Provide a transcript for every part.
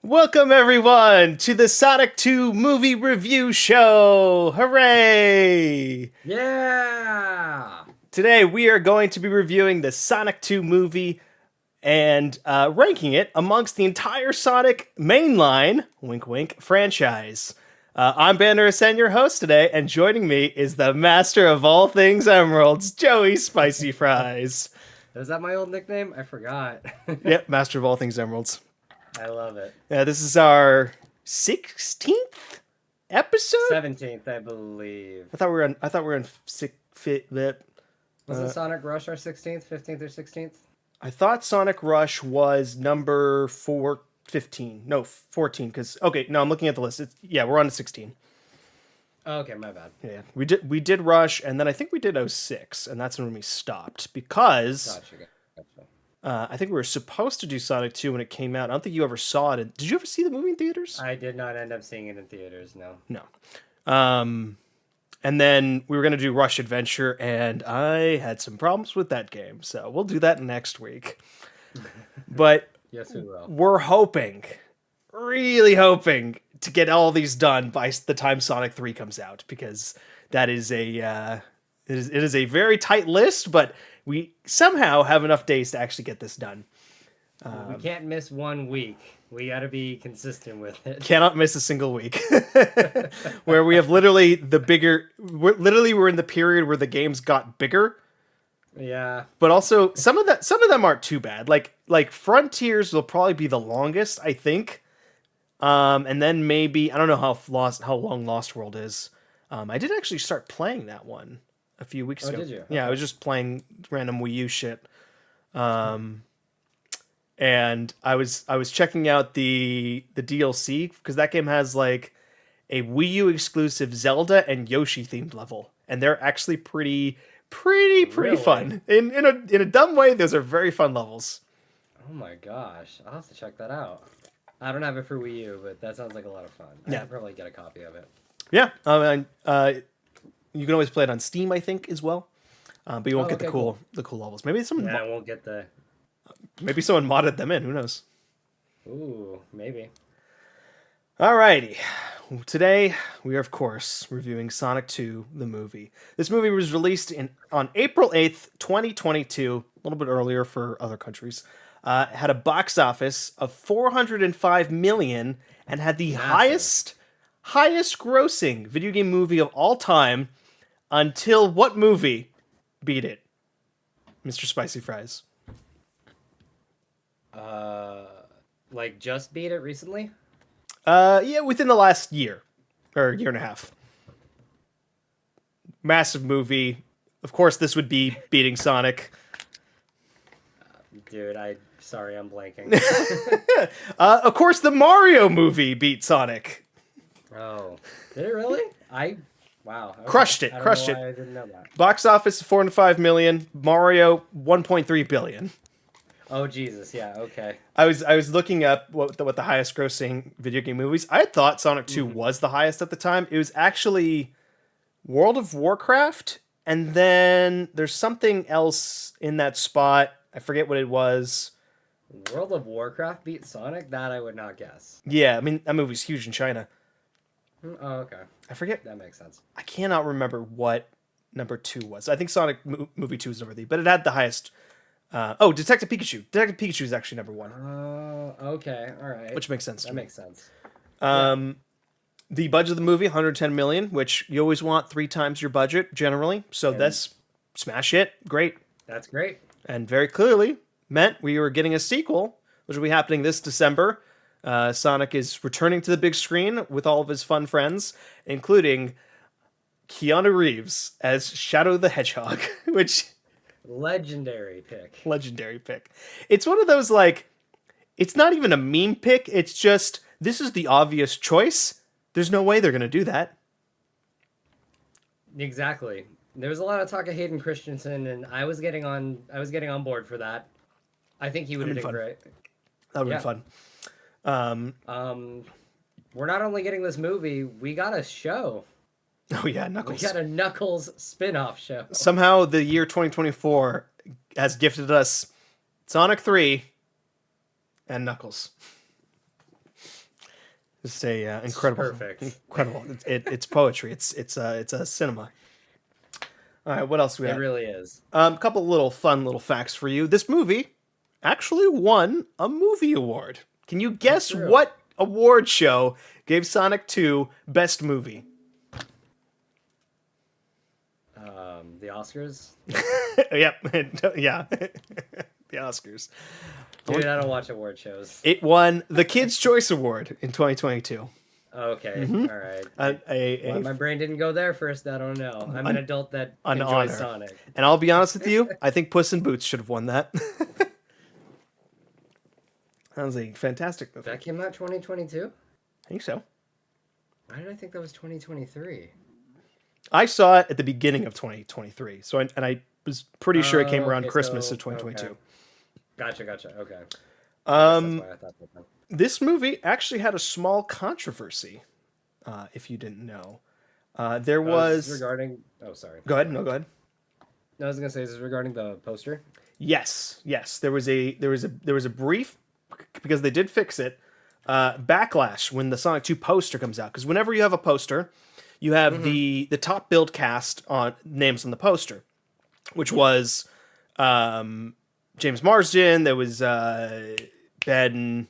Welcome everyone to the Sonic 2 movie review show! Hooray! Yeah! Today we are going to be reviewing the Sonic 2 movie and ranking it amongst the entire Sonic Mainline, wink wink, franchise. I'm Banner Ascend, your host today, and joining me is the master of all things emeralds, Joey Spicy Fries. Is that my old nickname? I forgot. Yep, master of all things emeralds. I love it. Yeah, this is our 16th episode? 17th, I believe. I thought we were on Was it Sonic Rush our 16th, 15th, or 16th? I thought Sonic Rush was number 15. No, 14. Because no, I'm looking at the list. We're on to 16. Oh, okay, my bad. Yeah, we did Rush, and then I think we did 06, and that's when we stopped because Gotcha. I think we were supposed to do Sonic 2 when it came out. I don't think you ever saw it. Did you ever see the movie in theaters? I did not end up seeing it in theaters, no. No. And then we were going to do Rush Adventure, and I had some problems with that game, so we'll do that next week. But Yes, we will. we're hoping, really hoping, to get all these done by the time Sonic 3 comes out, because that is it is a very tight list, but we somehow have enough days to actually get this done. We can't miss 1 week. We gotta be consistent with it. Cannot miss a single week. Where we have we're in the period where the games got bigger. Yeah. But also some of them aren't too bad. Like Frontiers will probably be the longest, I think. And then maybe I don't know how long Lost World is. I did actually start playing that one a few weeks ago. Did you? Yeah, Okay. I was just playing random Wii U shit. And I was checking out the DLC because that game has like a Wii U exclusive Zelda and Yoshi themed level, and they're actually pretty Really? fun. In a dumb way, those are very fun levels. Oh my gosh. I'll have to check that out. I don't have it for Wii U, but that sounds like a lot of fun. I Yeah. could probably get a copy of it. Yeah, you can always play it on Steam, I think, as well. But you won't get okay, the cool levels. Maybe Yeah, I won't get the... someone modded them in. Who knows? Ooh, maybe. Alrighty. Today, we are, of course, reviewing Sonic 2, the movie. This movie was released on April 8th, 2022, a little bit earlier for other countries. It had a box office of 405 million and had the Massive. highest grossing video game movie of all time until what movie beat it? Mr. Spicy Fries. Like just beat it recently? Yeah, within the last year or year and a half. Massive movie. Of course, this would be beating Sonic. Dude, sorry, I'm blanking. Of course, the Mario movie beat Sonic. Oh, did it really? Wow. Okay. Crushed it. I don't Crushed know it. why I didn't know that. Box office 405 million. Mario 1.3 billion. Oh Jesus, yeah, okay. I was looking up what the highest grossing video game movies. I thought Sonic 2 was the highest at the time. It was actually World of Warcraft, and then there's something else in that spot. I forget what it was. World of Warcraft beat Sonic? That I would not guess. Yeah, I mean that movie's huge in China. Oh, okay. I forget. That makes sense. I cannot remember what number 2 was. I think Sonic movie 2 is number 3, but it had the highest. Detective Pikachu. Detective Pikachu is actually number 1, Okay, all right. which makes sense. That makes sense. The budget of the movie 110 million, which you always want 3 times your budget generally. So that's smash it, great, That's great. and very clearly meant we were getting a sequel, which will be happening this December. Sonic is returning to the big screen with all of his fun friends, including Keanu Reeves as Shadow the Hedgehog, which Legendary pick. legendary pick. It's one of those like, it's not even a meme pick. It's just this is the obvious choice. There's no way they're gonna do that. Exactly. There was a lot of talk of Hayden Christensen, and I was getting on board for that. I think he would have That'd been be great. That would be fun. We're not only getting this movie, we got a show. Oh yeah, We Knuckles. got a Knuckles spin-off show. Somehow the year 2024 has gifted us Sonic 3 and Knuckles. Just a incredible, Perfect. incredible. It's poetry. It's a cinema. All right, what else we It got? really is. A couple little fun little facts for you. This movie actually won a movie award. Can you That's guess true. what award show gave Sonic 2 Best Movie? The Oscars. Yep, yeah, the Oscars. Dude, I don't watch award shows. It won the Kids' Choice Award in 2022. Okay, Mm-hmm. all right. A Why my brain didn't go there first, I don't know. I'm an adult that an enjoys honor. Sonic. And I'll be honest with you, I think Puss in Boots should have won that. That was a fantastic movie. That came out 2022? I think so. Why did I think that was 2023? I saw it at the beginning of 2023, so I was pretty sure it came around okay, Christmas so- of 2022. okay. Gotcha. Okay. That's Um, why I thought that then. this movie actually had a small controversy, if you didn't know. There This is was. regarding. Oh, sorry. Go ahead. No, go ahead. No, I was gonna say this is regarding the poster. Yes. There was a brief, because they did fix it. Backlash when the Sonic 2 poster comes out, because whenever you have a poster, you have the top billed cast on names on the poster, which was James Marsden. There was Ben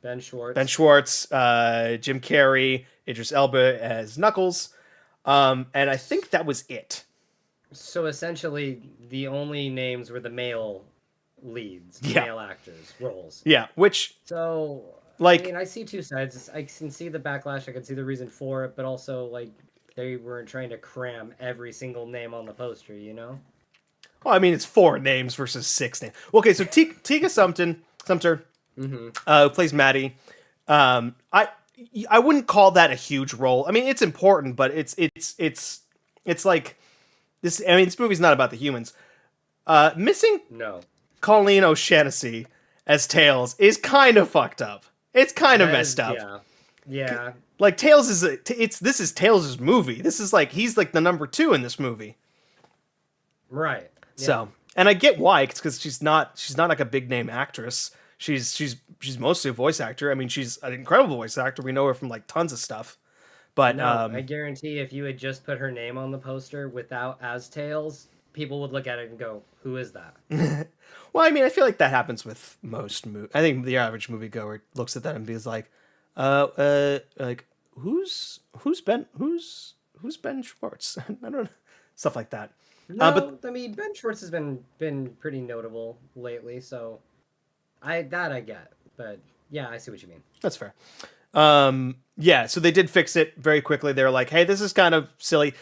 Ben Schwartz. Jim Carrey, Idris Elba as Knuckles, and I think that was it. So essentially, the only names were the male leads, Yeah. male actors, roles. Yeah, which So, Like- I mean, I see two sides. I can see the backlash. I can see the reason for it, but also like they weren't trying to cram every single name on the poster. You know? well, I mean, it's 4 names versus 6 names. Okay, so Tika Sumter, who plays Maddie. I wouldn't call that a huge role. I mean, it's important, but it's like this. I mean, this movie's not about the humans. Missing No. Colleen O'Shaughnessy as Tails is kind of fucked up. It's kind of That messed is- up. Yeah. Like Tails is this is Tails' movie. This is like he's like the number 2 in this movie. Right. Yeah. So, and I get why, because she's not like a big name actress. She's mostly a voice actor. I mean, she's an incredible voice actor. We know her from like tons of stuff. But No, I guarantee if you had just put her name on the poster without as Tails, people would look at it and go, "Who is that?" well, I mean, I feel like that happens with most movies. I think the average moviegoer looks at that and is like, like who's Ben Schwartz? I don't know, stuff like that. No, But I mean Ben Schwartz has been pretty notable lately, so I get, but yeah, I see what you mean. that's fair. Yeah, so they did fix it very quickly. They were like, "Hey, this is kind of silly."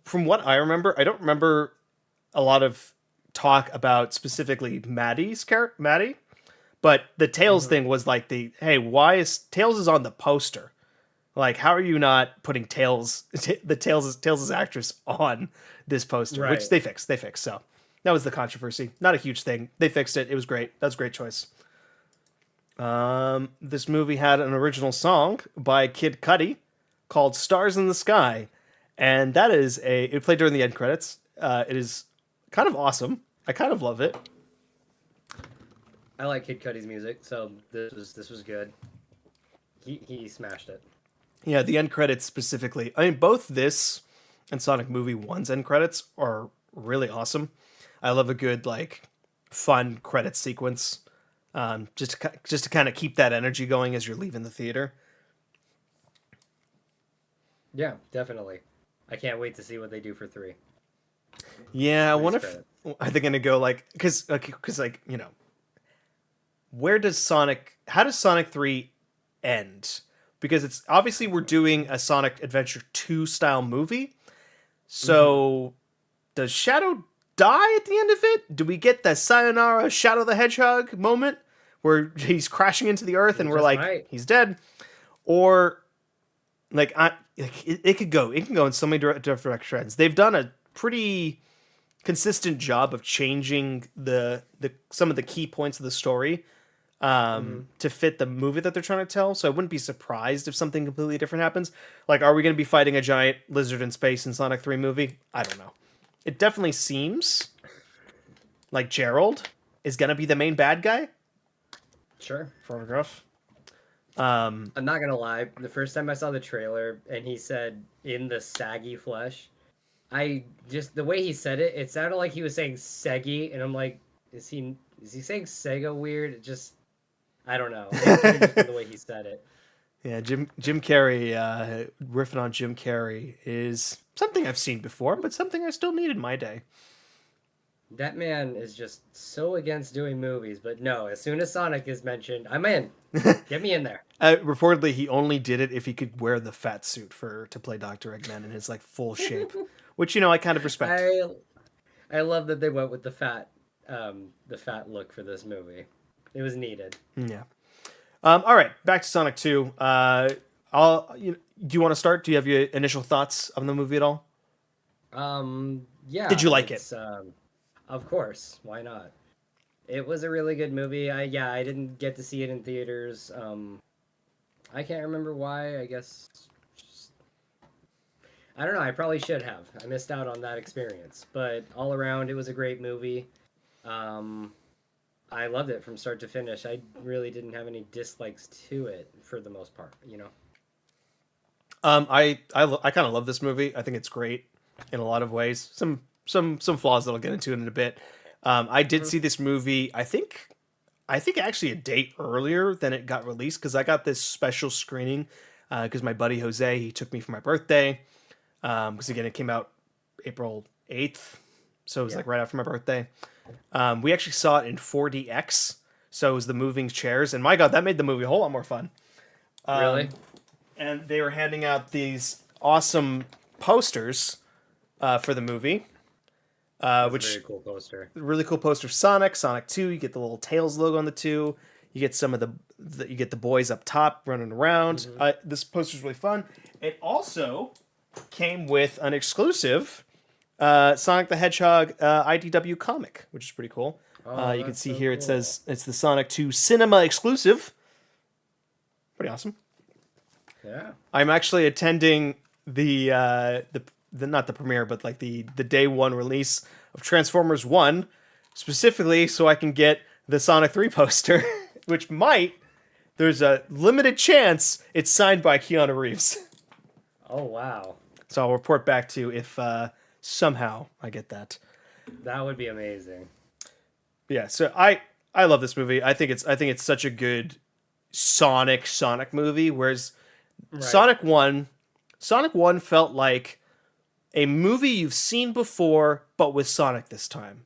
From what I remember, I don't remember a lot of talk about specifically Maddie, but the Tails thing was like hey, why is Tails on the poster? Like, how are you not putting Tails actress on this poster? Right. Which they fixed. So that was the controversy. Not a huge thing. They fixed it. It was great. That was a great choice. This movie had an original song by Kid Cudi called "Stars in the Sky," and it played during the end credits. It is kind of awesome. I kind of love it. I like Kid Cudi's music, so this was good. He smashed it. Yeah, the end credits specifically. I mean, both this and Sonic Movie 1's end credits are really awesome. I love a good like fun credit sequence. Just to kind of keep that energy going as you're leaving the theater. Yeah, definitely. I can't wait to see what they do for 3. Yeah, I wonder if credits. are they gonna go like because like you know, how does Sonic 3 end? Because it's obviously we're doing a Sonic Adventure 2 style movie. So does Shadow die at the end of it? Do we get the Sayonara Shadow the Hedgehog moment where he's crashing into the earth and we're just like might. he's dead? Or it could go in so many different directions. They've done a pretty consistent job of changing the some of the key points of the story to fit the movie that they're trying to tell. So I wouldn't be surprised if something completely different happens. Like, are we going to be fighting a giant lizard in space in Sonic 3 movie? I don't know. It definitely seems like Gerald is going to be the main bad guy. Sure. Photograph. I'm not gonna lie. The first time I saw the trailer and he said "in the saggy flesh," I just the way he said it, it sounded like he was saying "seggy," and I'm like, is he saying Sega weird? It just I don't know. It could have just been the way he said it. Yeah, Jim Carrey, riffing on Jim Carrey is something I've seen before, but something I still need in my day. That man is just so against doing movies, but no, as soon as Sonic is mentioned, I'm in. Get me in there. Reportedly, he only did it if he could wear the fat suit to play Dr. Eggman in his like full shape, which I kind of respect. I love that they went with the fat look for this movie. It was needed. Yeah. All right, back to Sonic 2. Do you want to start? Do you have your initial thoughts on the movie at all? Yeah. Did you like it? Of course. Why not? It was a really good movie. I didn't get to see it in theaters. I can't remember why. I guess I don't know. I probably should have. I missed out on that experience. But all around, it was a great movie. Um, I loved it from start to finish. I really didn't have any dislikes to it for the most part. I kind of love this movie. I think it's great in a lot of ways. Some flaws that I'll get into in a bit. I did see this movie. I think actually a date earlier than it got released because I got this special screening because my buddy Jose he took me for my birthday. Because again, it came out April 8th, so it was like right after my birthday. We actually saw it in 4DX, so it was the moving chairs, and my God, that made the movie a whole lot more fun. Really? And they were handing out these awesome posters for the movie. Which a very cool poster. Really cool poster of Sonic 2. You get the little Tails logo on the 2. You get some of you get the boys up top running around. This poster's really fun. It also came with an exclusive Sonic the Hedgehog IDW comic, which is pretty cool. You can see here it says it's the Sonic 2 Cinema exclusive. Pretty awesome. Yeah. I'm actually attending the not the premiere, but like the day one release of Transformers 1, specifically so I can get the Sonic 3 poster, which there's a limited chance it's signed by Keanu Reeves. Oh, wow. So I'll report back to you if somehow I get that. That would be amazing. Yeah, so I love this movie. I think it's such a good Sonic movie, whereas Sonic 1 felt like a movie you've seen before, but with Sonic this time.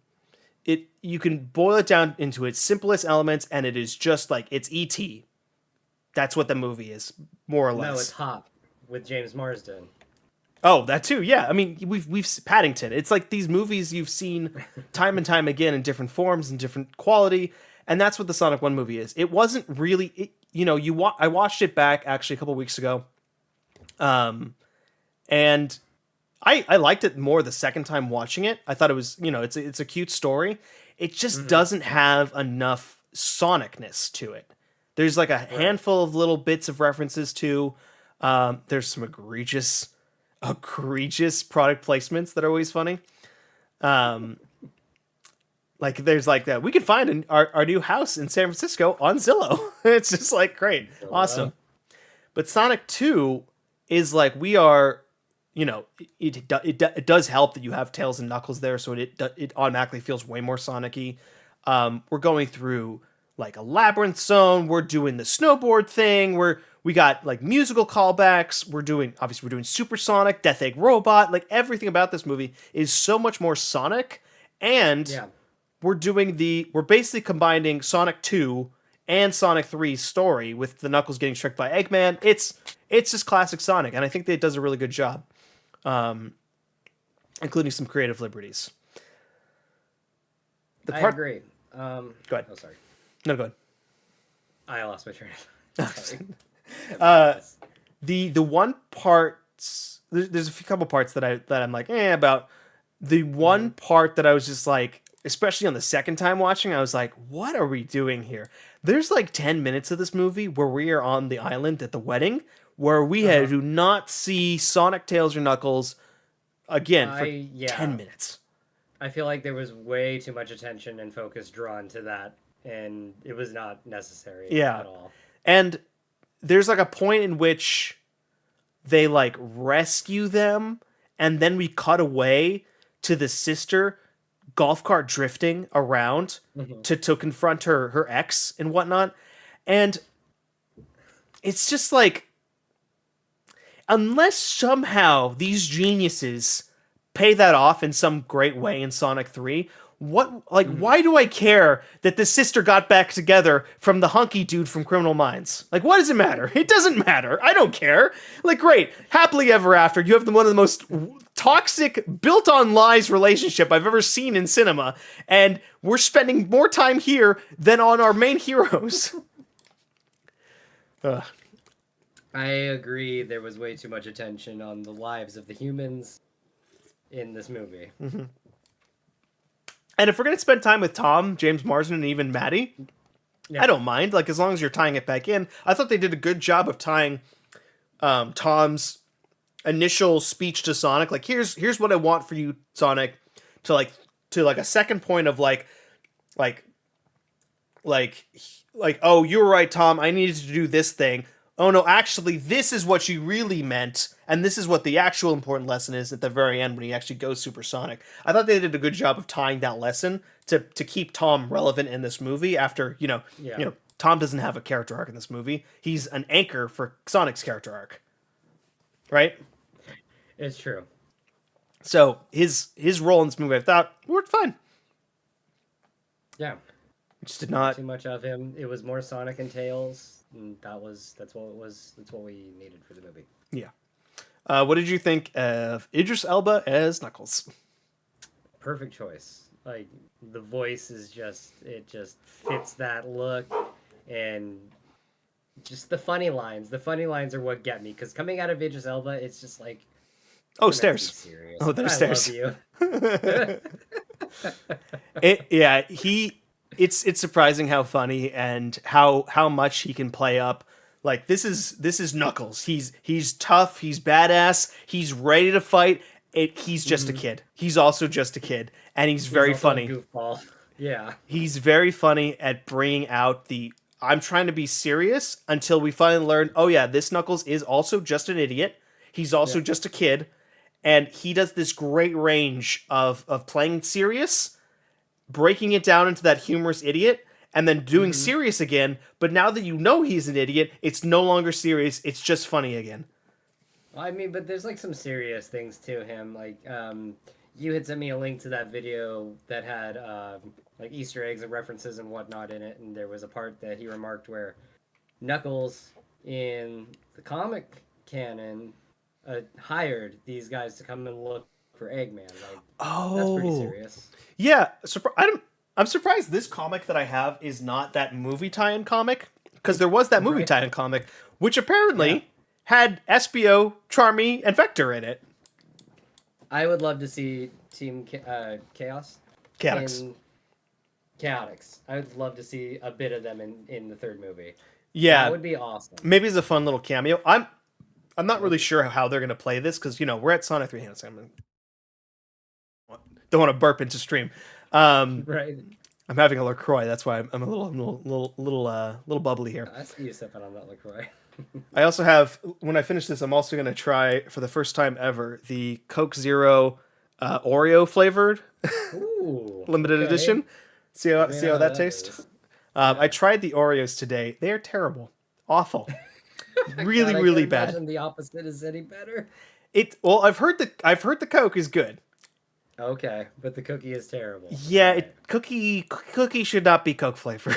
You can boil it down into its simplest elements, and it is just like it's E.T. That's what the movie is, more or less. No, it's Hop with James Marsden. Oh, that too. Yeah, I mean, we've Paddington. It's like these movies you've seen time and time again in different forms and different quality, and that's what the Sonic 1 movie is. It wasn't really, I watched it back actually a couple weeks ago, and I liked it more the second time watching it. I thought it was, it's a cute story. It just doesn't have enough Sonicness to it. There's like a handful of little bits of references to. There's some egregious product placements that are always funny. Like there's like that we can find our new house in San Francisco on Zillow. It's just like great, awesome. But Sonic 2 is like we are. It does help that you have Tails and Knuckles there, so it automatically feels way more Sonic-y. We're going through like a labyrinth zone. We're doing the snowboard thing. We got like musical callbacks. We're doing Supersonic, Death Egg Robot. Like everything about this movie is so much more Sonic, and we're basically combining Sonic 2 and Sonic 3's story with the Knuckles getting tricked by Eggman. It's just classic Sonic, and I think that it does a really good job. Including some creative liberties. I agree. Go ahead. Oh, sorry. No, go ahead. I lost my train of thought. The one part, there's a couple parts that I'm like, about. The one part that I was just like, especially on the second time watching, I was like, what are we doing here? There's like 10 minutes of this movie where we are on the island at the wedding, where we do not see Sonic, Tails, or Knuckles again for 10 minutes. I feel like there was way too much attention and focus drawn to that, and it was not necessary at all. And there's like a point in which they like rescue them, and then we cut away to the sister golf cart drifting around Mhm. to confront her ex and whatnot. And it's just like, unless somehow these geniuses pay that off in some great way in Sonic 3, why do I care that the sister got back together from the hunky dude from Criminal Minds? Like, what does it matter? It doesn't matter. I don't care. Like, great, happily ever after. You have one of the most toxic, built on lies relationship I've ever seen in cinema, and we're spending more time here than on our main heroes. Ugh. I agree. There was way too much attention on the lives of the humans in this movie. Mm-hmm. And if we're gonna spend time with Tom, James Marsden, and even Maddie, Yeah. I don't mind. Like, as long as you're tying it back in. I thought they did a good job of tying Tom's initial speech to Sonic. Like, here's what I want for you, Sonic, to a second point of like oh, you were right, Tom. I needed to do this thing. Oh no, actually, this is what you really meant, and this is what the actual important lesson is at the very end when he actually goes supersonic. I thought they did a good job of tying that lesson to keep Tom relevant in this movie. After Tom doesn't have a character arc in this movie. He's an anchor for Sonic's character arc, right? It's true. So his role in this movie, I thought, worked fine. Yeah. Just did not. Too much of him. It was more Sonic and Tails. And that's what it was. That's what we needed for the movie. Yeah. What did you think of Idris Elba as Knuckles? Perfect choice. Like, the voice is just fits that look, and just the funny lines. The funny lines are what get me, because coming out of Idris Elba, it's just like, oh, stairs. Serious. Oh, there's stairs. I love you. It's surprising how funny and how much he can play up. Like, this is Knuckles. He's tough. He's badass. He's ready to fight. He's just a kid. He's also just a kid, and he's very funny. Goofball. Yeah. He's very funny at bringing out the I'm trying to be serious until we finally learn. Oh yeah, this Knuckles is also just an idiot. He's also just a kid, and he does this great range of playing serious, breaking it down into that humorous idiot, and then doing serious again. But now that you know he's an idiot, it's no longer serious. It's just funny again. I mean, but there's like some serious things to him. Like, you had sent me a link to that video that had like Easter eggs and references and whatnot in it, and there was a part that he remarked where Knuckles in the comic canon hired these guys to come and look for Eggman. Like, that's pretty serious. Yeah, I'm surprised this comic that I have is not that movie tie-in comic, because there was that movie tie-in comic, which apparently had Espio, Charmy, and Vector in it. I would love to see Team Chaos. Chaotix. Chaotix. I would love to see a bit of them in the third movie. Yeah, that would be awesome. Maybe it's a fun little cameo. I'm not really sure how they're gonna play this, because we're at Sonic 3. Don't want to burp into stream. Right. I'm having a LaCroix. That's why I'm a little bubbly here. I see you sipping on that LaCroix. I also have, when I finish this, I'm also going to try, for the first time ever, the Coke Zero Oreo flavored limited edition. See how that tastes? I tried the Oreos today. They are terrible. Awful. Really, God, really I can't bad. imagine the opposite is any better. I've heard the Coke is good. Okay, but the cookie is terrible. Yeah, right. Cookie should not be Coke flavored.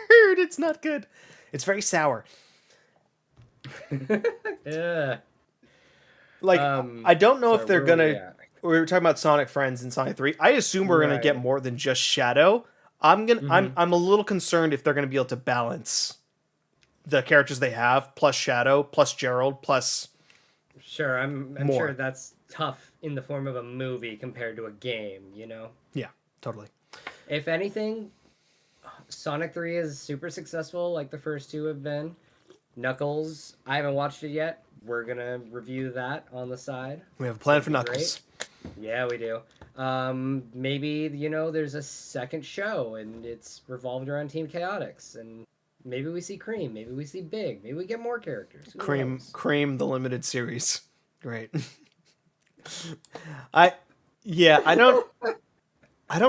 It's not good. It's very sour. Yeah. Like, I don't know if they're gonna. We were talking about Sonic Friends in Sonic 3. I assume we're gonna get more than just Shadow. I'm a little concerned if they're gonna be able to balance the characters they have, plus Shadow, plus Gerald, plus. Sure, I'm sure that's tough in the form of a movie compared to a game, Yeah, totally. If anything, Sonic 3 is super successful like the first two have been. Knuckles, I haven't watched it yet. We're going to review that on the side. We have a plan for Knuckles. Great. Yeah, we do. Maybe, there's a second show and it's revolved around Team Chaotix, and maybe we see Cream, maybe we see Big, maybe we get more characters. Who knows? Cream the limited series. Great. I yeah, I don't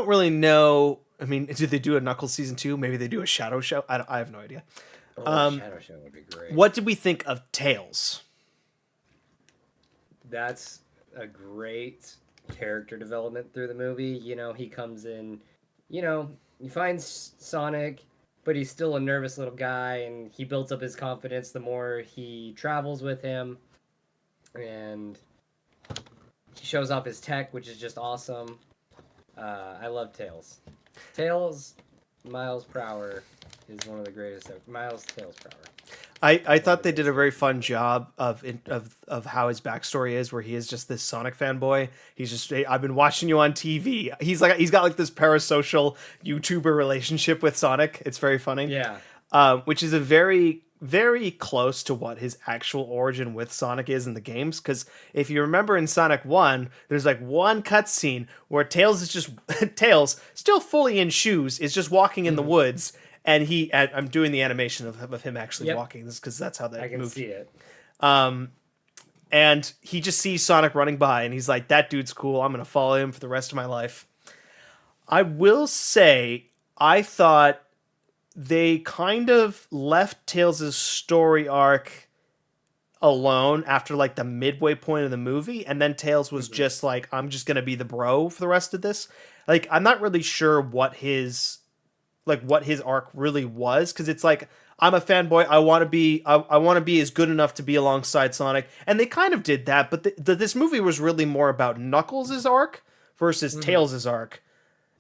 really know. I mean, did they do a Knuckles season 2? Maybe they do a Shadow show. I have no idea. Oh, a Shadow Show would be great. What did we think of Tails? That's a great character development through the movie. You know, he comes in, you know, he finds Sonic, but he's still a nervous little guy, and he builds up his confidence the more he travels with him. And he shows off his tech, which is just awesome. I love Tails. Tails, Miles per hour is one of the greatest. Miles Tails per hour. I thought they did a very fun job of how his backstory is, where he is just this Sonic fanboy. He's just, I've been watching you on TV. He's got like this parasocial YouTuber relationship with Sonic. It's very funny. Yeah. Which is a very, very close to what his actual origin with Sonic is in the games. Because if you remember in Sonic 1, there's like one cutscene where Tails is just Tails, still fully in shoes, is just walking in the woods. And I'm doing the animation of him actually walking, this because that's how that I can moved. see it. And he just sees Sonic running by, and he's like, "That dude's cool. I'm gonna follow him for the rest of my life." I will say, I thought they kind of left Tails' story arc alone after like the midway point of the movie, and then Tails was just like, "I'm just gonna be the bro for the rest of this." Like, I'm not really sure what his arc really was, because it's like, I'm a fanboy, I want to be as good enough to be alongside Sonic, and they kind of did that, but this movie was really more about Knuckles' arc versus Tails' arc.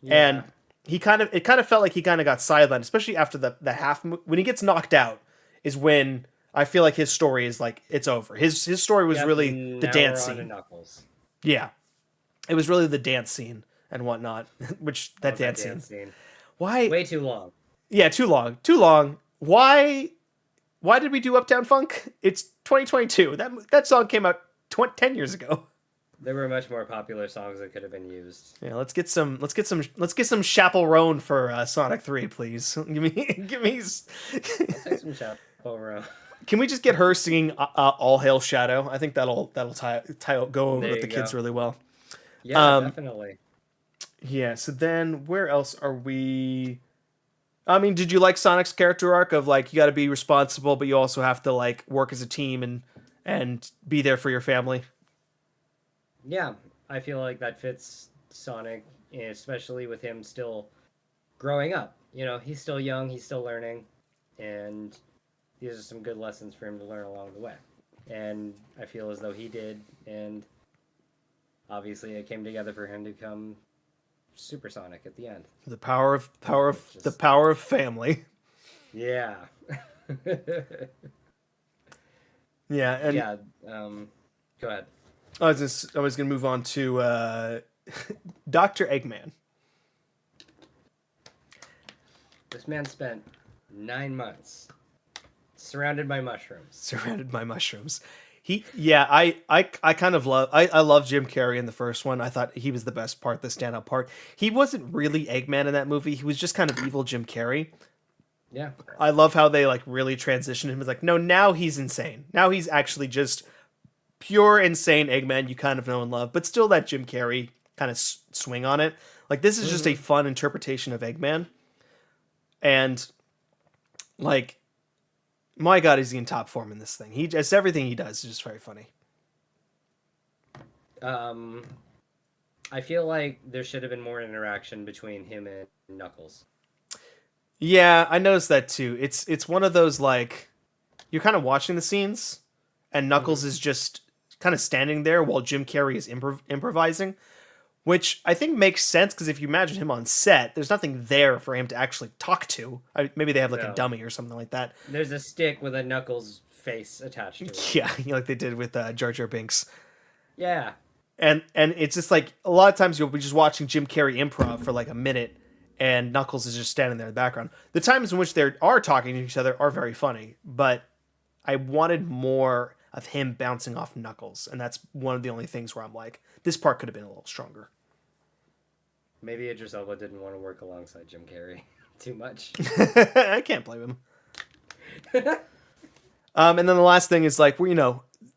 And it kind of felt like he kind of got sidelined, especially after the half when he gets knocked out is when I feel like his story is like, it's over. His story was really the dance scene. Knuckles. Yeah, it was really the dance scene and whatnot, which that dance scene. Why? Way too long. Yeah, too long. Too long. Why did we do Uptown Funk? It's 2022. That song came out 10 years ago. There were much more popular songs that could have been used. Yeah, let's get some Chaperone for Sonic 3, please. Give me I'll take some Chaperone. Can we just get her singing All Hail Shadow? I think that'll go over with the kids really well. Yeah, definitely. Yeah, so then where else are we? I mean, did you like Sonic's character arc of like, you got to be responsible, but you also have to like work as a team and be there for your family? Yeah, I feel like that fits Sonic, especially with him still growing up. You know, he's still young, he's still learning, and these are some good lessons for him to learn along the way. And I feel as though he did, and obviously it came together for him to become Supersonic at the end. The power of family. Yeah. Yeah, and yeah. Go ahead. I was gonna move on to Dr. Eggman. This man spent 9 months surrounded by mushrooms. I kind of love Jim Carrey in the first one. I thought he was the best part, the standout part. He wasn't really Eggman in that movie. He was just kind of evil Jim Carrey. Yeah. I love how they like really transitioned him. It's like, no, now he's insane. Now he's actually just pure insane Eggman you kind of know and love, but still that Jim Carrey kind of swing on it. Like, this is just a fun interpretation of Eggman. And like, my God, is he in top form in this thing? Everything he does is just very funny. I feel like there should have been more interaction between him and Knuckles. Yeah, I noticed that too. It's one of those, like, you're kind of watching the scenes, and Knuckles is just kind of standing there while Jim Carrey is improvising, which I think makes sense, because if you imagine him on set, there's nothing there for him to actually talk to. Maybe they have like a dummy or something like that. There's a stick with a Knuckles face attached to it. Yeah, like they did with Jar Jar Binks. Yeah. And it's just like, a lot of times you'll be just watching Jim Carrey improv for like a minute, and Knuckles is just standing there in the background. The times in which they are talking to each other are very funny, but I wanted more of him bouncing off Knuckles, and that's one of the only things where I'm like, this part could have been a little stronger. Maybe Idris Elba didn't want to work alongside Jim Carrey too much. I can't blame him. And then the last thing is like,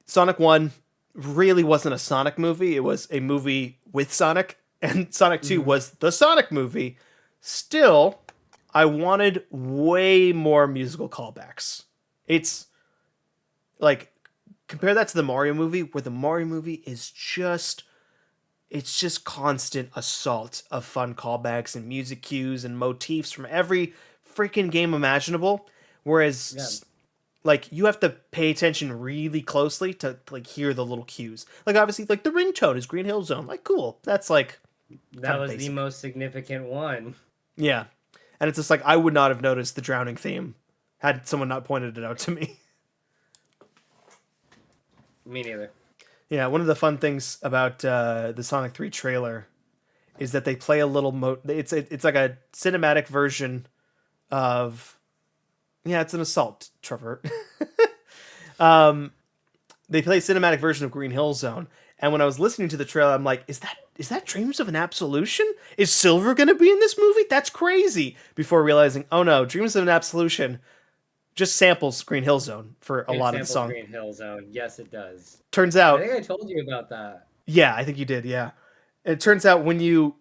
Sonic 1 really wasn't a Sonic movie. It was a movie with Sonic, and Sonic 2 was the Sonic movie. Still, I wanted way more musical callbacks. It's like, compare that to the Mario movie, where the Mario movie is just, it's just constant assault of fun callbacks and music cues and motifs from every freaking game imaginable. Whereas, Yeah, like, you have to pay attention really closely to like hear the little cues. Like, obviously, like the ringtone is Green Hill Zone. Like, cool. That's like that kind of was the basic. most significant one. Yeah, and it's just like I would not have noticed the drowning theme had someone not pointed it out to me. Me neither. Yeah, one of the fun things about the Sonic 3 trailer is that they play a little it's like a cinematic version of, yeah, it's an assault, Trevor. They play a cinematic version of Green Hill Zone, and when I was listening to the trailer, I'm like, is that Dreams of an Absolution? Is Silver going to be in this movie? That's crazy. Before realizing, oh no, Dreams of an Absolution just samples Green Hill Zone for a It lot of the samples song. Green Hill Zone. Yes, it does. Turns I out, think I told you about that. yeah, I think you did, yeah. It turns out when you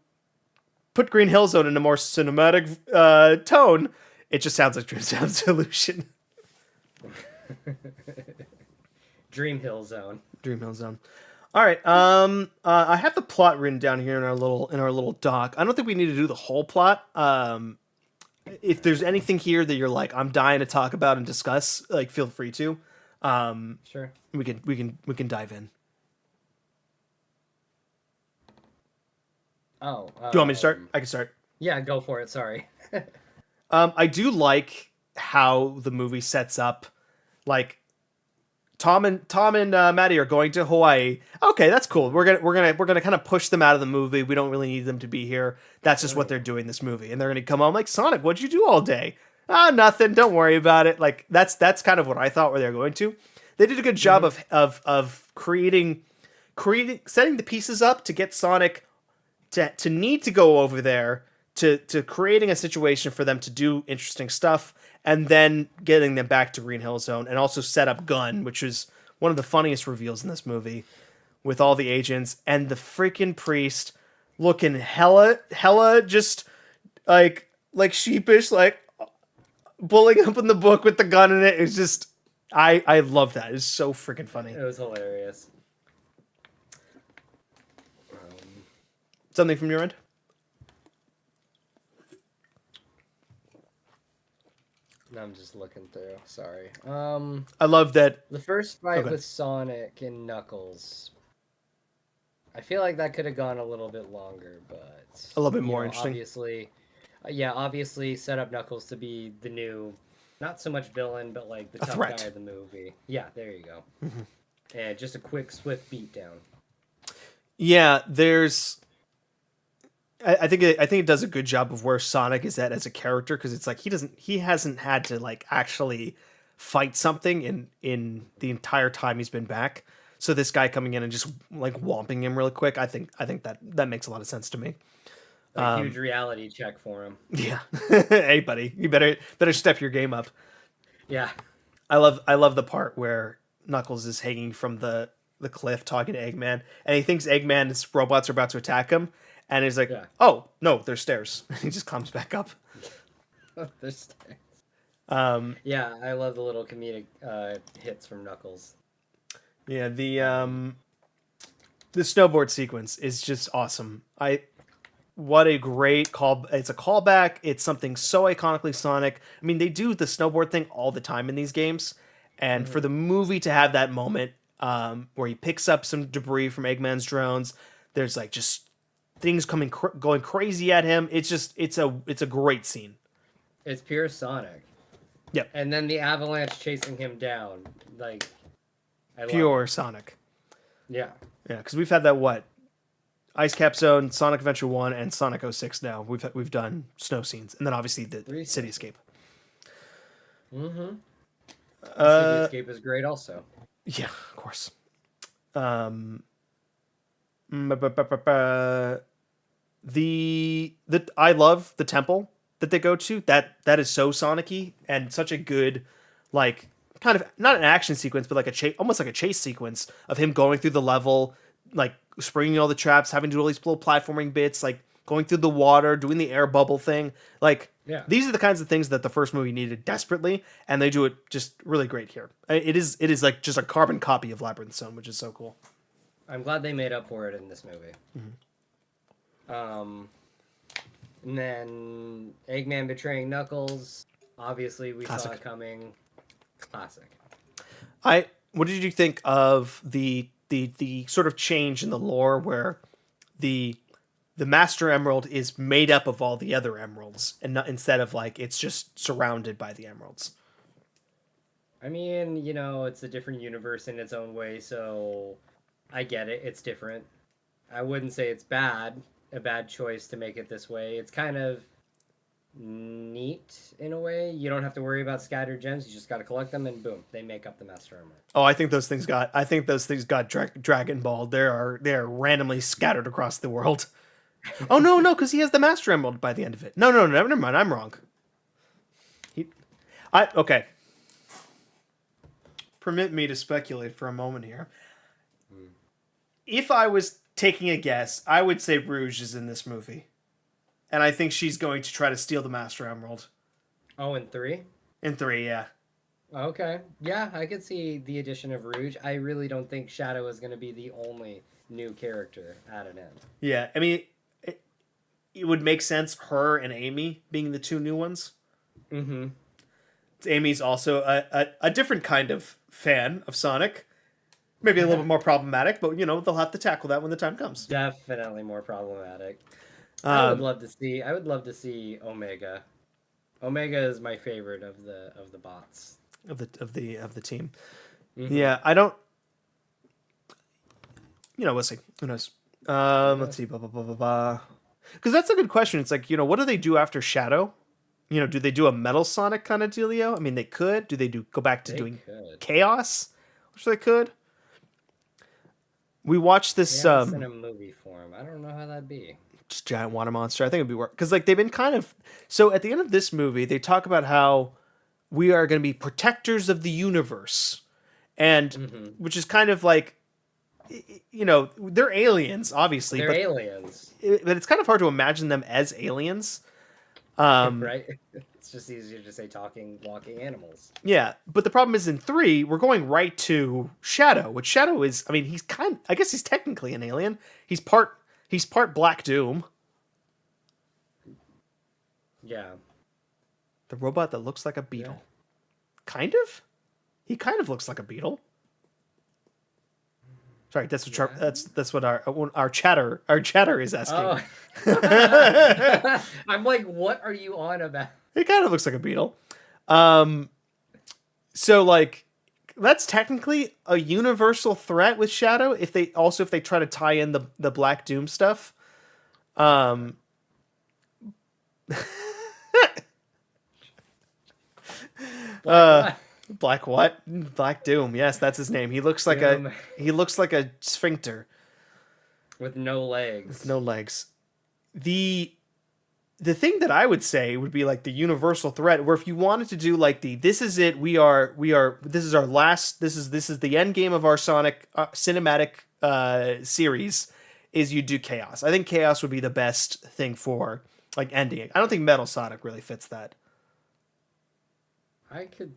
put Green Hill Zone in a more cinematic tone, it just sounds like Dreams of Absolution. Dream Hill Zone. Dream Hill Zone. All right. I have the plot written down here in our little doc. I don't think we need to do the whole plot. If there's anything here that you're like, I'm dying to talk about and discuss, like, feel free to. Sure. We can dive in. Oh. Do you want me to start? I can start. Yeah, go for it. Sorry. I do like how the movie sets up, like, Tom and Maddie are going to Hawaii. Okay, that's cool. We're gonna kind of push them out of the movie. We don't really need them to be here. That's just what they're doing this movie, and they're gonna come home like, Sonic, what'd you do all day? Ah, nothing. Don't worry about it. Like, that's kind of what I thought where they're going to. They did a good job of creating setting the pieces up to get Sonic to need to go over there, to creating a situation for them to do interesting stuff, and then getting them back to Green Hill Zone, and also set up Gun, which is one of the funniest reveals in this movie, with all the agents and the freaking priest looking hella just like sheepish, like pulling up in the book with the gun in it. It's just, I love that. It's so freaking funny. It was hilarious. Something from your end? I'm just looking through. Sorry. I love that. The first fight Okay. with Sonic and Knuckles. I feel like that could have gone a little bit longer, but A little bit more interesting. Obviously, obviously set up Knuckles to be the new, not so much villain, but like the A tough threat. guy of the movie. Yeah, there you go. And just a quick, swift beatdown. Yeah, there's. I think it does a good job of where Sonic is at as a character, because it's like he hasn't had to like actually fight something in the entire time he's been back. So this guy coming in and just like whomping him real quick, I think that makes a lot of sense to me. A huge reality check for him. Yeah. Hey buddy, you better step your game up. Yeah. I love the part where Knuckles is hanging from the cliff talking to Eggman, and he thinks Eggman's robots are about to attack him, and he's like, Yeah. "Oh no, there's stairs." He just climbs back up. There's- Um, yeah, I love the little comedic hits from Knuckles. yeah, the snowboard sequence is just awesome. What a great call! It's a callback. It's something so iconically Sonic. I mean, they do the snowboard thing all the time in these games, and for the movie to have that moment where he picks up some debris from Eggman's drones, there's like just things going crazy at him. It's a great scene. It's pure Sonic. Yep, And then the avalanche chasing him down. Like, I love pure it. Sonic. Yeah. Yeah, because we've had that Ice Cap Zone, Sonic Adventure 1, and Sonic 06 now. We've done snow scenes, and then obviously the Three City Escape. Mm-hmm. Uh, City Escape is great also. yeah, of course. The I love the temple that they go to. That is so Sonic-y and such a good like kind of not an action sequence, but like almost like a chase sequence of him going through the level, like springing all the traps, having to do all these little platforming bits, like going through the water, doing the air bubble thing. Like Yeah. these are the kinds of things that the first movie needed desperately, and they do it just really great here. It is like just a carbon copy of Labyrinth Zone, which is so cool. I'm glad they made up for it in this movie. And then Eggman betraying Knuckles. Obviously, we saw it coming. Classic. What did you think of the sort of change in the lore where the Master Emerald is made up of all the other emeralds, and not, instead of like it's just surrounded by the emeralds? I mean, you know, it's a different universe in its own way, so I get it. It's different. I wouldn't say it's a bad choice to make it this way. It's kind of neat in a way. You don't have to worry about scattered gems. You just got to collect them, and boom, they make up the Master Emerald. Oh, I think those things got Dragon Ball. They are randomly scattered across the world. Oh no, because he has the Master Emerald by the end of it. No, never mind. I'm wrong. Okay. Permit me to speculate for a moment here. If I was taking a guess, I would say Rouge is in this movie, and I think she's going to try to steal the Master Emerald. Oh, in 3? In 3, yeah. Okay. Yeah, I could see the addition of Rouge. I really don't think Shadow is going to be the only new character added in. Yeah, I mean, it would make sense her and Amy being the two new ones. Mm-hmm. Amy's also a different kind of fan of Sonic. Maybe a little bit more problematic, but you know, they'll have to tackle that when the time comes. Definitely more problematic. I would love to see Omega. Omega is my favorite of the bots. Of the team. Mm-hmm. Yeah, I don't. You know, we'll see. Who knows? Let's see. Because that's a good question. It's like, you know, what do they do after Shadow? You know, do they do a Metal Sonic kind of dealio? I mean, they could. Do they go back to doing Chaos? Which they could. We watched this. In a movie form. I don't know how that'd be. Just giant water monster. I think it'd be work because like they've been kind of. So at the end of this movie, they talk about how we are going to be protectors of the universe, and which is kind of like, you know, they're aliens, obviously. They're aliens, but it's kind of hard to imagine them as aliens. Right? It's just easier to say talking, walking animals. Yeah, but the problem is in 3, we're going right to Shadow, which Shadow is. I mean, I guess he's technically an alien. He's part Black Doom. Yeah. The robot that looks like a beetle. Yeah. Kind of? He kind of looks like a beetle. Sorry, that's what that's what our chatter is asking. Oh. I'm like, what are you on about? It kind of looks like a beetle. So like that's technically a universal threat with Shadow if they try to tie in the Black Doom stuff. Black what? Black Doom. Yes, that's his name. He looks like a sphincter with no legs. The thing that I would say would be like the universal threat, where if you wanted to do like this is it, this is our last, this is the end game of our Sonic cinematic series, is you do Chaos. I think Chaos would be the best thing for like ending it. I don't think Metal Sonic really fits that. I could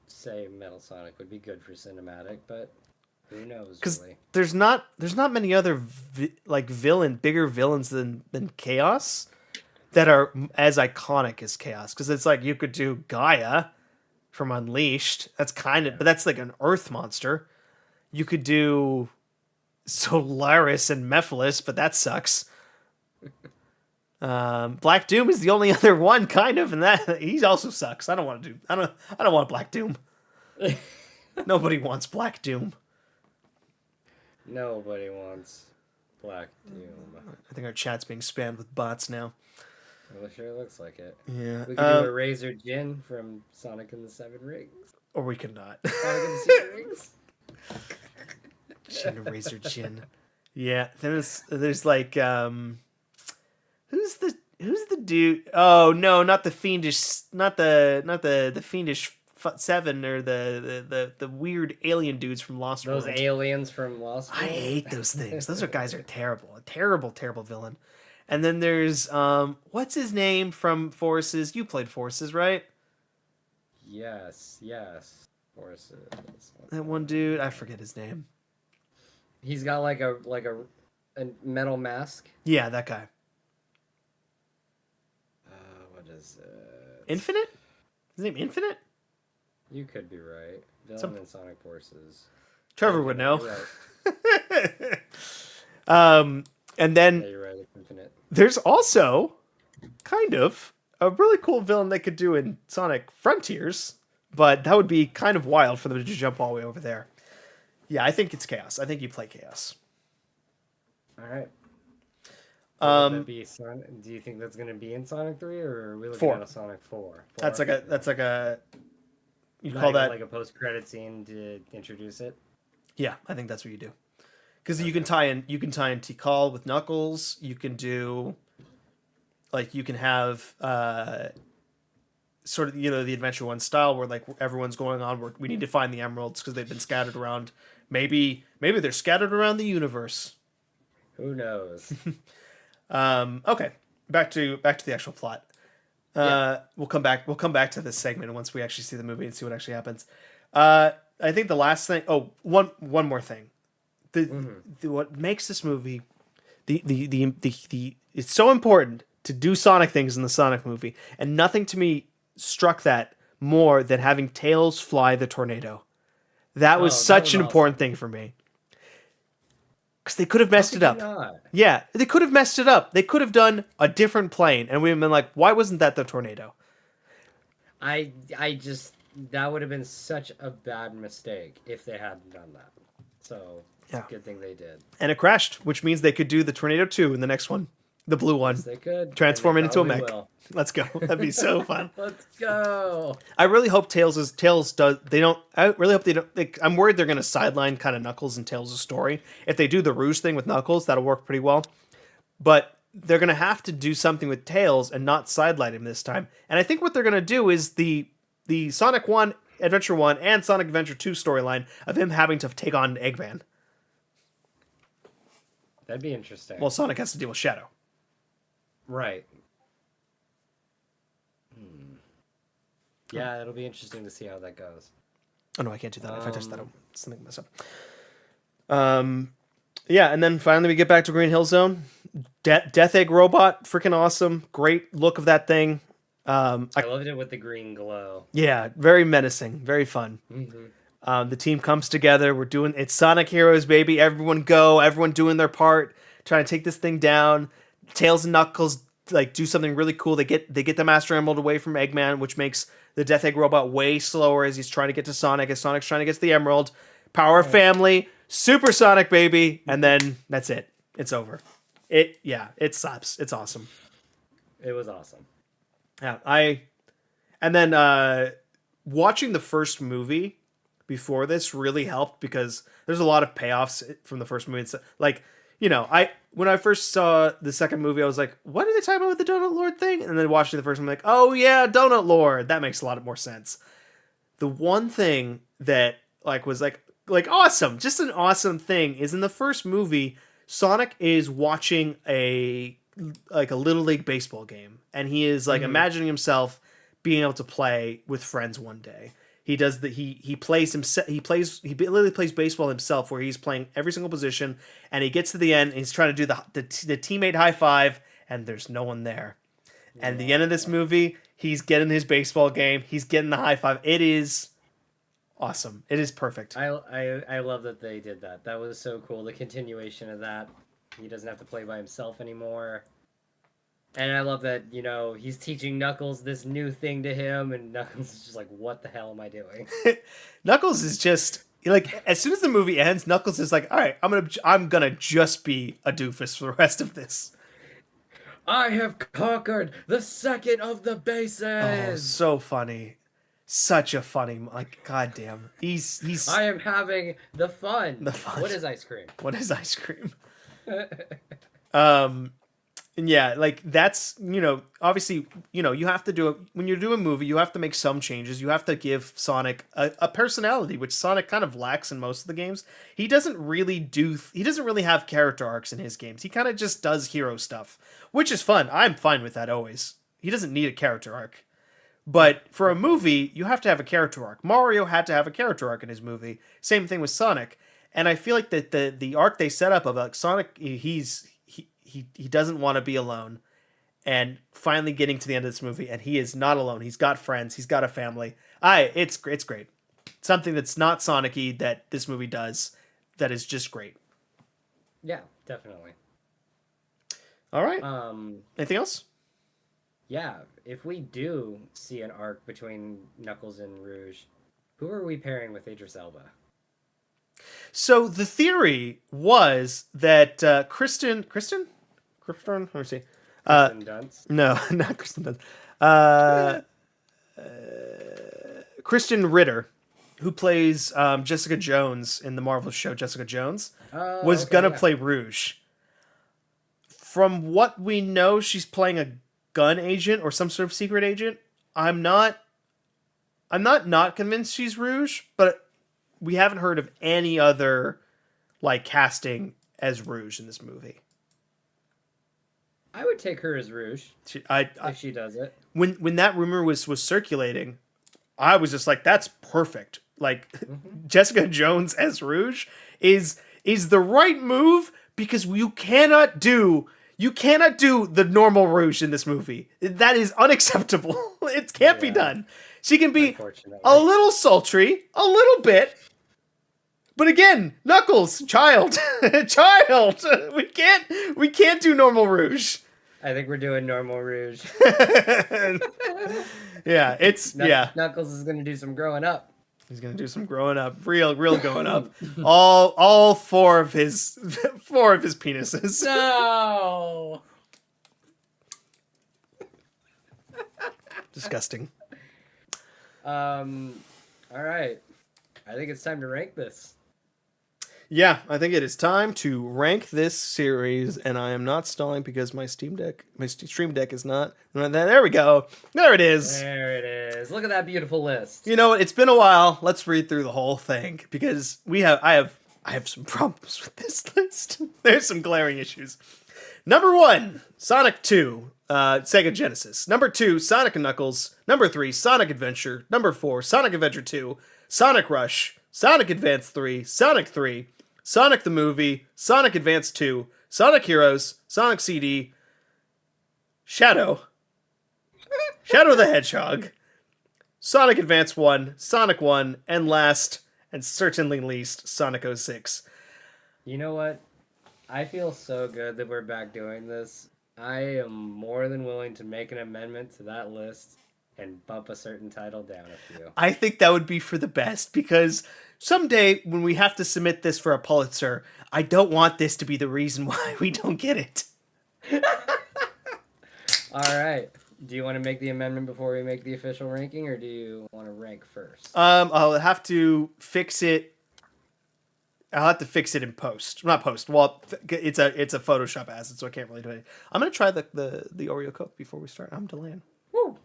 say Metal Sonic would be good for cinematic, but who knows? Because really? there's not many other bigger villains than Chaos that are as iconic as Chaos. Because it's like you could do Gaia from Unleashed. That's but that's like an Earth monster. You could do Solaris and Mephiles, but that sucks. Black Doom is the only other one, kind of, and that he also sucks. I don't want Black Doom. Nobody wants Black Doom. Nobody wants Black Doom. I think our chat's being spammed with bots now. Well, it sure looks like it. Yeah. We could do a Razor Jin from Sonic and the Seven Rings. Or we could not. Sonic and the Seven Rings. Jin, Razor Jin. Yeah. There's like who's the dude? Oh no, not the fiendish 7 or the weird alien dudes from Lost Those World. aliens from Lost I World. hate those things. Those guys are terrible. A terrible, terrible villain. And then there's what's his name from Forces? You played Forces, right? Yes. Forces. That one dude, I forget his name. He's got like a metal mask. Yeah, that guy. What is it? Infinite? His name Infinite? You could be right. Villain in Sonic Forces. Trevor would know. You're And then yeah, you're right. It's Infinite. there's also kind of a really cool villain they could do in Sonic Frontiers, but that would be kind of wild for them to just jump all the way over there. Yeah, I think it's Chaos. I think you play Chaos. All right. Would that be Sonic? Do you think that's going to be in Sonic 3, or are we looking 4. at a Sonic 4? That's like a you Not call even that like a post-credit scene to introduce it. Yeah, I think that's what you do. Because you can tie in Tikal with Knuckles. You can do you can have sort of the Adventure 1 style where like everyone's going on where we need to find the emeralds because they've been scattered around. Maybe they're scattered around the universe. Who knows? Okay, back to the actual plot. We'll come back to this segment once we actually see the movie and see what actually happens. I think the last thing. Oh, one more thing. What makes this movie, it's so important to do Sonic things in the Sonic movie, and nothing to me struck that more than having Tails fly the tornado. That was such an important thing for me. Because they could have messed it up. Yeah, they could have messed it up. They could have done a different plane, and we'd have been like, why wasn't that the tornado? I just, that would have been such a bad mistake if they hadn't done that. So, it's a good thing they did. And it crashed, which means they could do the Tornado 2 in the next one. The blue one. Yes, they could. Transform it into a mech. Will. Let's go. That'd be so fun. Let's go. I really hope I really hope they don't. I'm worried they're going to sideline kind of Knuckles and Tails' story. If they do the ruse thing with Knuckles, that'll work pretty well. But they're going to have to do something with Tails and not sideline him this time. And I think what they're going to do is the Sonic 1, Adventure 1, and Sonic Adventure 2 storyline of him having to take on Eggman. That'd be interesting. Well, Sonic has to deal with Shadow. Right. Yeah, it'll be interesting to see how that goes. Oh no, I can't do that. If I touch that, something mess up. Yeah, and then finally we get back to Green Hill Zone. Death Egg Robot, freaking awesome. Great look of that thing. I loved it with the green glow. Yeah, very menacing, very fun. Mm-hmm. The team comes together. It's Sonic Heroes, baby. Everyone go. Everyone doing their part, trying to take this thing down. Tails and Knuckles do something really cool. They get the Master Emerald away from Eggman, which makes the Death Egg Robot way slower as he's trying to get to Sonic. As Sonic's trying to get to the Emerald. Power of Family, Super Sonic, baby, and then that's it. It's over. It slaps. It's awesome. It was awesome. Yeah, and then watching the first movie before this really helped because there's a lot of payoffs from the first movie. It's when I first saw the second movie, I was like, what are they talking about with the Donut Lord thing? And then watching the first one, I'm like, oh yeah, Donut Lord. That makes a lot more sense. The one thing that was awesome, just an awesome thing is in the first movie, Sonic is watching a Little League baseball game. And he is imagining himself being able to play with friends one day. He does he plays himself. He literally plays baseball himself, where he's playing every single position, and he gets to the end. And he's trying to do the teammate high five, and there's no one there. And at the end of this movie, he's getting his baseball game. He's getting the high five. It is awesome. It is perfect. I love that they did that. That was so cool. The continuation of that. He doesn't have to play by himself anymore. And I love that, he's teaching Knuckles this new thing to him, and Knuckles is just like, what the hell am I doing? Knuckles is just, as soon as the movie ends, Knuckles is like, all right, I'm gonna just be a doofus for the rest of this. I have conquered the second of the bases! Oh, so funny. Such a funny, goddamn. He's. I am having the fun. The fun. What is ice cream? What is ice cream? And yeah, like that's, obviously, you have to do it when you do a movie, you have to make some changes. You have to give Sonic a personality, which Sonic kind of lacks in most of the games. He doesn't really have character arcs in his games. He kind of just does hero stuff, which is fun. I'm fine with that always. He doesn't need a character arc. But for a movie, you have to have a character arc. Mario had to have a character arc in his movie. Same thing with Sonic. And I feel like that the arc they set up of like Sonic, he doesn't want to be alone, and finally getting to the end of this movie, and he is not alone. He's got friends. He's got a family. It's great. Something that's not Sonic-y that this movie does, that is just great. Yeah, definitely. All right. Anything else? Yeah, if we do see an arc between Knuckles and Rouge, who are we pairing with Idris Elba? So the theory was that Kristen, let me see. Kristen Dunst? No, not Kristen Dunst. Kristen Ritter, who plays Jessica Jones in the Marvel show Jessica Jones, was gonna play Rouge. From what we know, she's playing a gun agent or some sort of secret agent. I'm not convinced she's Rouge, but we haven't heard of any other like casting as Rouge in this movie. I would take her as Rouge if she does it. When that rumor was circulating, I was just like, that's perfect. Like Jessica Jones as Rouge is the right move, because you cannot do the normal Rouge in this movie. That is unacceptable. It can't be done. She can be a little sultry, a little bit. But again, Knuckles, child. We can't do normal Rouge. I think we're doing normal Rouge. Yeah, Knuckles is gonna do some growing up. He's gonna do some growing up, real growing up. all four of his penises. No. Disgusting. All right. I think it's time to rank this. Yeah, I think it is time to rank this series, and I am not stalling because my Stream Deck is not. There we go. There it is. There it is. Look at that beautiful list. You know what? It's been a while. Let's read through the whole thing, because I have some problems with this list. There's some glaring issues. Number 1, Sonic 2, Sega Genesis. Number 2, Sonic & Knuckles. Number 3, Sonic Adventure. Number 4, Sonic Adventure 2, Sonic Rush, Sonic Advance 3, Sonic 3, Sonic the Movie, Sonic Advance 2, Sonic Heroes, Sonic CD, Shadow the Hedgehog, Sonic Advance 1, Sonic 1, and last, and certainly least, Sonic 06. You know what? I feel so good that we're back doing this. I am more than willing to make an amendment to that list and bump a certain title down a few. I think that would be for the best, because someday when we have to submit this for a Pulitzer, I don't want this to be the reason why we don't get it. All right. Do you want to make the amendment before we make the official ranking, or do you want to rank first? I'll have to fix it. I'll have to fix it in post. Not post. Well, it's a Photoshop asset, so I can't really do it. I'm gonna try the Oreo Coke before we start. I'm delaying. Woo.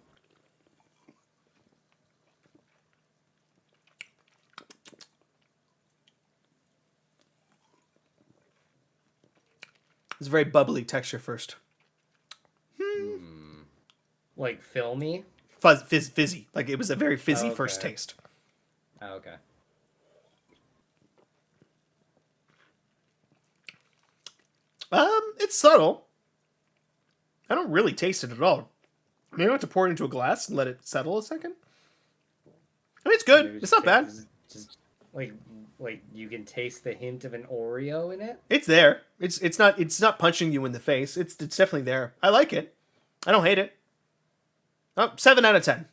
It's a very bubbly texture first. Like filmy? Fizzy. Like it was a very fizzy first taste. Oh, okay. It's subtle. I don't really taste it at all. Maybe I have to pour it into a glass and let it settle a second. I mean, it's good. It's not bad. Just like you can taste the hint of an Oreo in it. It's there. It's not punching you in the face. It's definitely there. I like it. I don't hate it. Oh, 7 out of 10.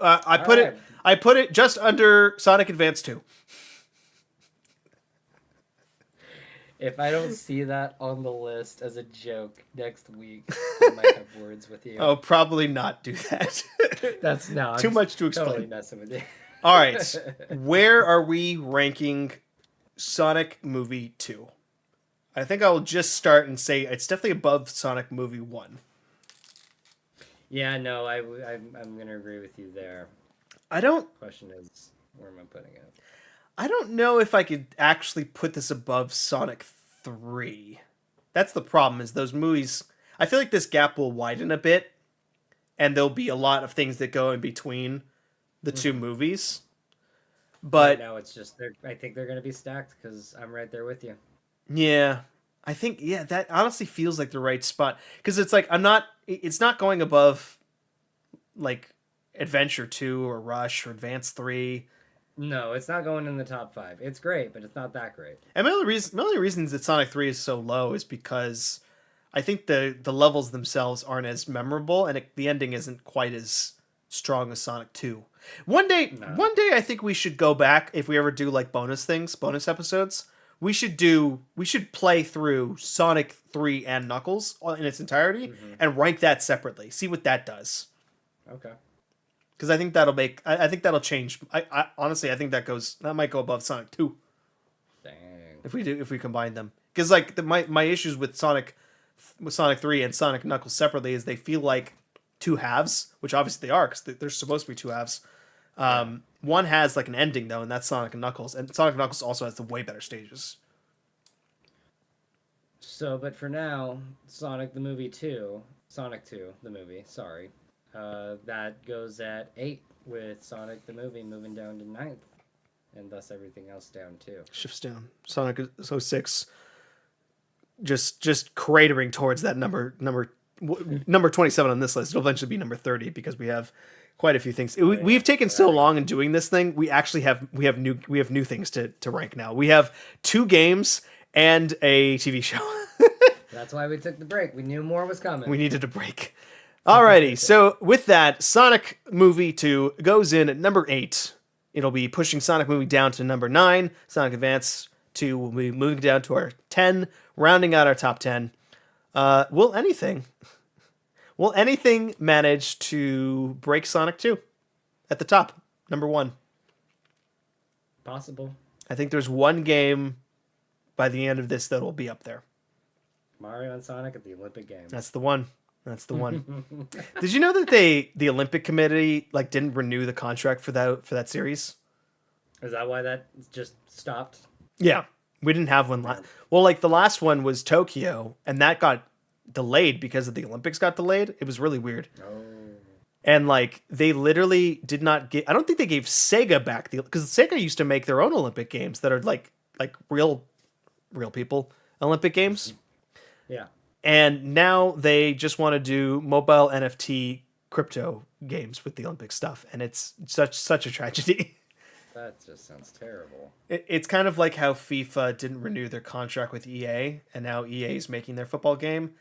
I put it just under Sonic Advance 2. If I don't see that on the list as a joke next week, I might have words with you. Oh, probably not do that. That's no too much to explain. Totally messing with you. All right, where are we ranking Sonic Movie 2? I think I'll just start and say it's definitely above Sonic Movie 1. Yeah, no, I'm gonna agree with you there. I don't Question is, where am I putting it? I don't know if I could actually put this above Sonic 3. That's the problem, is those movies. I feel like this gap will widen a bit, and there'll be a lot of things that go in between the two movies. But right now, it's just I think they're gonna be stacked because I'm right there with you. yeah, I think that honestly feels like the right spot because it's like it's not going above like Adventure 2 or Rush or Advance 3. No, it's not going in the top 5. It's great, but it's not that great. And my only reasons that Sonic 3 is so low is because I think the levels themselves aren't as memorable, and the ending isn't quite as strong as Sonic 2. One day, No. I think we should go back if we ever do like bonus episodes. We should play through Sonic 3 and Knuckles in its entirety and rank that separately. See what that does. Okay. Because I think that'll change. I honestly, I think that might go above Sonic 2 Dang. if we combine them. Because like my issues with Sonic 3 and Sonic Knuckles separately is they feel like two halves, which obviously they are because they're supposed to be two halves. One has like an ending though, and that's Sonic and Knuckles, and Sonic and Knuckles also has the way better stages. So, but for now, Sonic 2, the movie, sorry. That goes at 8 with Sonic the movie moving down to 9th. And thus everything else down too. Shifts down. Sonic 06 just cratering towards that number 27 on this list. It'll eventually be number 30 because we have quite a few things. We've taken so long in doing this thing. We actually have new things to rank now. We have 2 games and a TV show. That's why we took the break. We knew more was coming. We needed a break. Alrighty, so with that, Sonic Movie 2 goes in at number 8. It'll be pushing Sonic Movie down to number 9. Sonic Advance 2 will be moving down to our 10, rounding out our top 10. Will anything manage to break Sonic 2 at the top, number 1? Possible. I think there's one game by the end of this that will be up there. Mario and Sonic at the Olympic Games. That's the one. Did you know that the Olympic Committee like didn't renew the contract for that series? Is that why that just stopped? Yeah, we didn't have one. Well, like the last one was Tokyo, and that got delayed because of the Olympics got delayed. It was really weird. Oh. And like they literally did not get. I don't think they gave Sega back because Sega used to make their own Olympic games that are like real people Olympic games. Yeah. And now they just want to do mobile NFT crypto games with the Olympic stuff, and it's such a tragedy. That just sounds terrible. It's kind of like how FIFA didn't renew their contract with EA, and now EA is making their football game.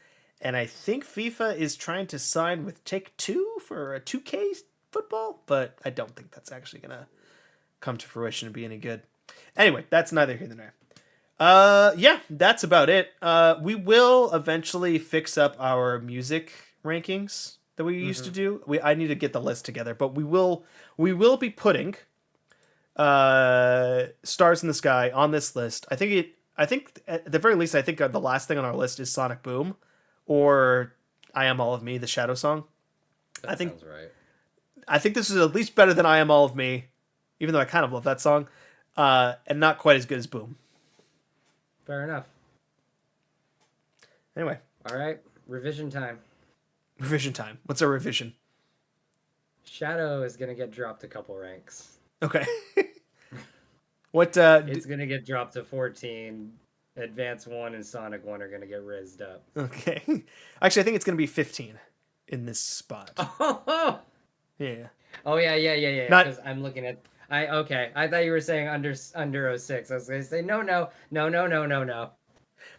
And I think FIFA is trying to sign with Take-Two for a 2K football, but I don't think that's actually going to come to fruition and be any good. Anyway, that's neither here nor there. Yeah, that's about it. We will eventually fix up our music rankings that we used to do. I need to get the list together, but we will be putting Stars in the Sky on this list. I think at the very least, I think the last thing on our list is Sonic Boom or I Am All of Me, the Shadow song. That sounds right. I think this is at least better than I Am All of Me, even though I kind of love that song, and not quite as good as Boom. Fair enough. Anyway. All right. Revision time. What's our revision? Shadow is going to get dropped a couple ranks. Okay. What? It's going to get dropped to 14. Advance 1 and Sonic 1 are going to get raised up. Okay. Actually, I think it's going to be 15 in this spot. Oh! Yeah. Oh, yeah. Because I'm looking at... I thought you were saying under 06. I was going to say, no.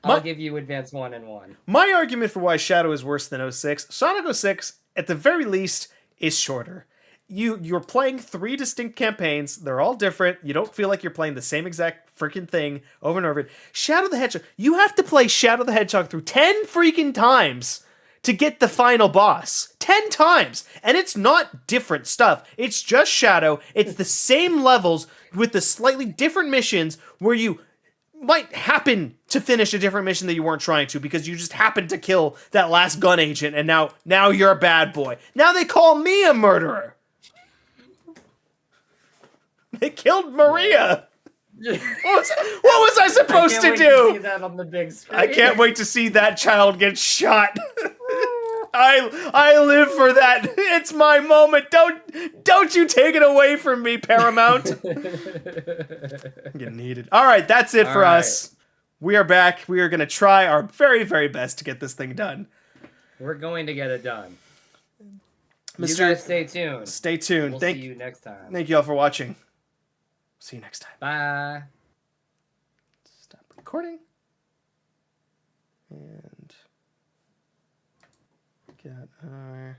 I'll give you Advance 1 and 1. My argument for why Shadow is worse than 06, Sonic 06, at the very least, is shorter. You're playing 3 distinct campaigns. They're all different. You don't feel like you're playing the same exact freaking thing over and over. Shadow the Hedgehog, you have to play Shadow the Hedgehog through 10 freaking times to get the final boss. 10 times! And it's not different stuff. It's just Shadow. It's the same levels with the slightly different missions where you might happen to finish a different mission that you weren't trying to because you just happened to kill that last gun agent, and now you're a bad boy. Now they call me a murderer. They killed Maria. What was I supposed to do? See that on the big screen. I can't wait to see that child get shot. I live for that. It's my moment. Don't you take it away from me, Paramount. I'm getting heated. All right, that's it for us. We are back. We are going to try our very, very best to get this thing done. We're going to get it done. Mr. You guys stay tuned. Stay tuned. We'll see you next time. Thank you all for watching. See you next time. Bye. Stop recording. And get our